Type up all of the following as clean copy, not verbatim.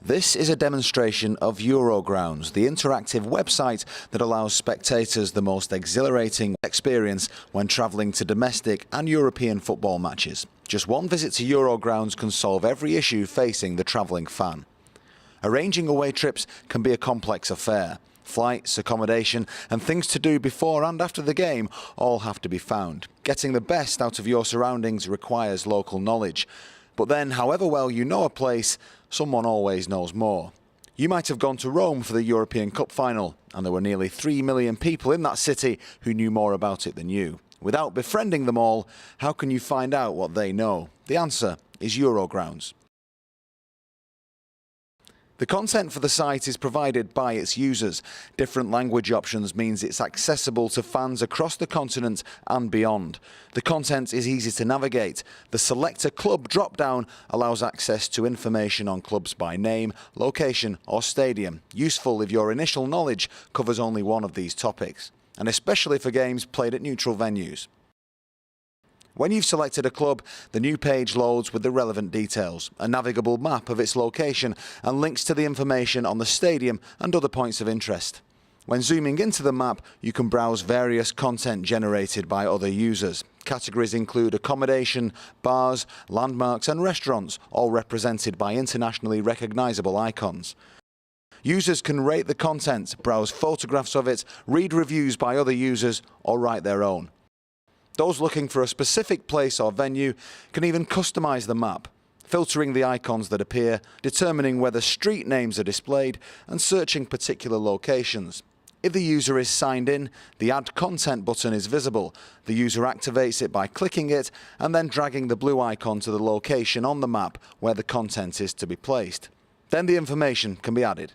This is a demonstration of EuroGrounds, the interactive website that allows spectators the most exhilarating experience when travelling to domestic and European football matches. Just one visit to EuroGrounds can solve every issue facing the travelling fan. Arranging away trips can be a complex affair. Flights, accommodation and things to do before and after the game all have to be found. Getting the best out of your surroundings requires local knowledge. But then, however well you know a place, someone always knows more. You might have gone to Rome for the European Cup final, and there were nearly 3 million people in that city who knew more about it than you. Without befriending them all, how can you find out what they know? The answer is EuroGrounds. The content for the site is provided by its users. Different language options means it's accessible to fans across the continent and beyond. The content is easy to navigate. The Select a Club drop-down allows access to information on clubs by name, location or stadium, useful if your initial knowledge covers only one of these topics, and especially for games played at neutral venues. When you've selected a club, the new page loads with the relevant details, a navigable map of its location and links to the information on the stadium and other points of interest. When zooming into the map, you can browse various content generated by other users. Categories include accommodation, bars, landmarks and restaurants, all represented by internationally recognisable icons. Users can rate the content, browse photographs of it, read reviews by other users or write their own. Those looking for a specific place or venue can even customize the map, filtering the icons that appear, determining whether street names are displayed, and searching particular locations. If the user is signed in, the Add Content button is visible. The user activates it by clicking it and then dragging the blue icon to the location on the map where the content is to be placed. Then the information can be added.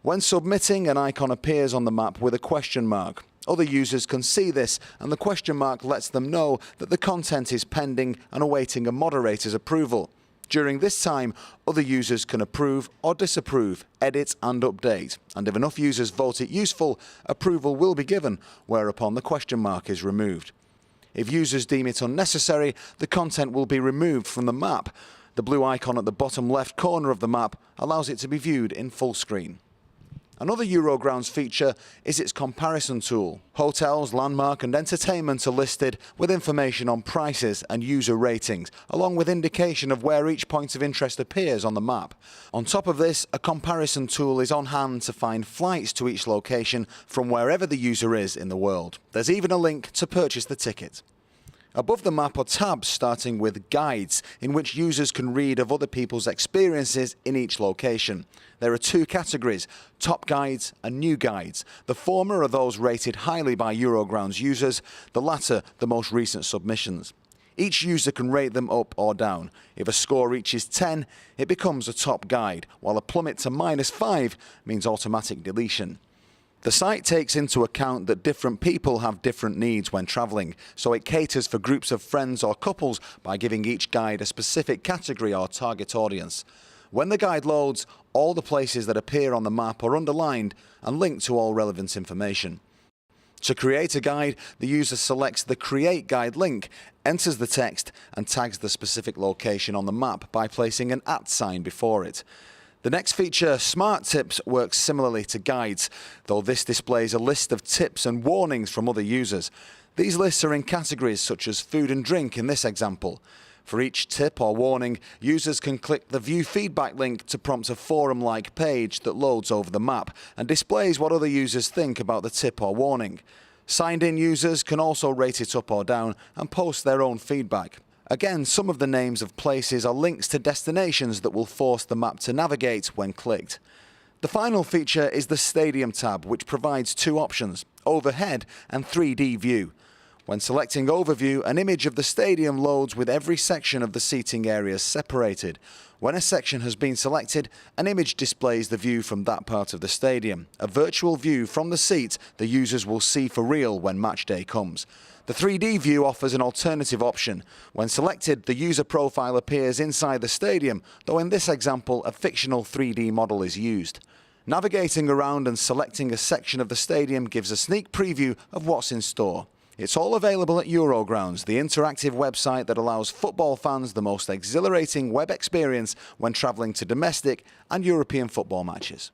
When submitting, an icon appears on the map with a question mark. Other users can see this, and the question mark lets them know that the content is pending and awaiting a moderator's approval. During this time, other users can approve or disapprove, edit and update, and if enough users vote it useful, approval will be given, whereupon the question mark is removed. If users deem it unnecessary, the content will be removed from the map. The blue icon at the bottom left corner of the map allows it to be viewed in full screen. Another EuroGrounds feature is its comparison tool. Hotels, landmark and entertainment are listed with information on prices and user ratings, along with indication of where each point of interest appears on the map. On top of this, a comparison tool is on hand to find flights to each location from wherever the user is in the world. There's even a link to purchase the ticket. Above the map are tabs starting with Guides, in which users can read of other people's experiences in each location. There are two categories, Top Guides and New Guides. The former are those rated highly by EuroGrounds users, the latter the most recent submissions. Each user can rate them up or down. If a score reaches 10, it becomes a top guide, while a plummet to -5 means automatic deletion. The site takes into account that different people have different needs when travelling, so it caters for groups of friends or couples by giving each guide a specific category or target audience. When the guide loads, all the places that appear on the map are underlined and linked to all relevant information. To create a guide, the user selects the Create Guide link, enters the text and tags the specific location on the map by placing an @ sign before it. The next feature, Smart Tips, works similarly to guides, though this displays a list of tips and warnings from other users. These lists are in categories such as food and drink in this example. For each tip or warning, users can click the View Feedback link to prompt a forum-like page that loads over the map and displays what other users think about the tip or warning. Signed-in users can also rate it up or down and post their own feedback. Again, some of the names of places are links to destinations that will force the map to navigate when clicked. The final feature is the Stadium tab, which provides two options, Overhead and 3D View. When selecting Overview, an image of the stadium loads with every section of the seating areas separated. When a section has been selected, an image displays the view from that part of the stadium, a virtual view from the seat the users will see for real when match day comes. The 3D view offers an alternative option. When selected, the user profile appears inside the stadium, though in this example a fictional 3D model is used. Navigating around and selecting a section of the stadium gives a sneak preview of what's in store. It's all available at EuroGrounds, the interactive website that allows football fans the most exhilarating web experience when travelling to domestic and European football matches.